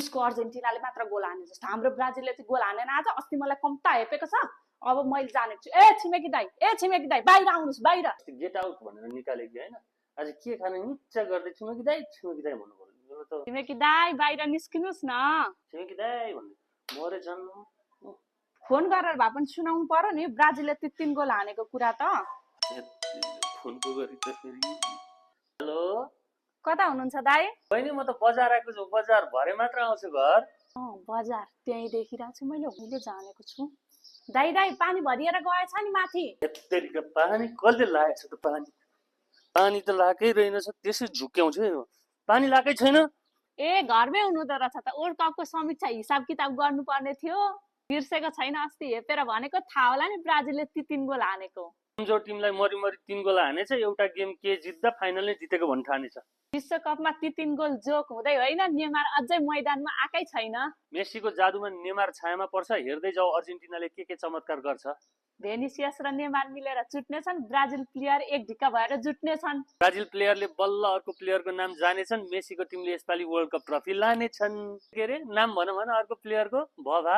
उसको अर्जेन्टिनाले मात्र गोल हाने जस्तो हाम्रो ब्राजिलले चाहिँ गोल हानेन आज अस्ति मलाई कम्ता हेपेको छ अब मैले जानेको छु ए छिमेकी दाइ बाहिर आउनुस् बाहिर गेट आउट भनेर निकालेको कि हैन आज के खाने निच्चा गर्दै छिमेकी दाइ भन्नु पर्यो छिमेकी दाइ बाहिर निस्किनुस् न छिमेकी दाइ भन्दै मरे जान्नु फोन गरेर भए पनि सुनाउनु पर्यो नि ब्राजिलले 3 गोल हानेको कुरा त फोनको गरी त फेरि हेलो कता हुनुहुन्छ दाइ बहिनी म त बजार आएको छु बजार भरे मात्र आउँछु घर बजार त्यही देखिरहेको छु मैले अहिले जानेको छु दाइ पानी भरिएर गएछ नि माथि यत्तरीको पानी कसले लागेछ त पानी त लाकै रहेनछ त्यसै झुक्याउँछ पानी लाकै छैन ए घरमै हुनुहुँदो रहेछ त वर्ल्ड कपको समीक्षा हिसाब किताब गर्नुपर्ने थियो बिर्सेको छैन अस्ति हेपेर भनेको थाहा होला नि ब्राजिलले 3 गोल हानेको कमजोर टिमलाई मरिमरि 3 गोल हानेछ एउटा गेम के जित्दा फाइनल नै जितेको भन्ने ठानेछ विश्वकपमा 3 गोल जोक हुँदै होइन नेमार अझै मैदानमा आकै छैन मेसीको जादुमा नेमार छायामा पर्छ हेर्दै जाऊ अर्जेन्टिनाले के चमत्कार गर्छ भेनिसियस र नेमार मिलेर जुट्नेछन् ब्राजिल प्लेयर एक ढिक्का भएर जुट्नेछन् ब्राजिल प्लेयरले बल्ल अर्को प्लेयरको नाम जानेछन् मेसीको टिमले यसपालि वर्ल्ड कप ट्रफी लानेछन् के अरे नाम भन अर्को प्लेयरको भभा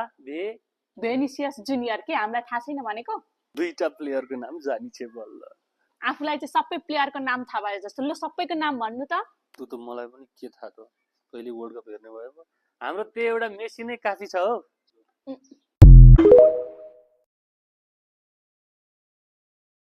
भेनिसियस जुनियर के हामीलाई थाहा छैन भनेको दुईटा प्लेयरको नाम जानिछे बल्ल आफूलाई चाहिँ सबै प्लेयरको नाम थाहा भयो जस्तो ल सबैको नाम भन्नु त त्यो त मलाई पनि के थाहा त पहिले वर्ल्ड कप हेर्ने भयो हाम्रो त्यो एउटा मेसी नै काफी छ हो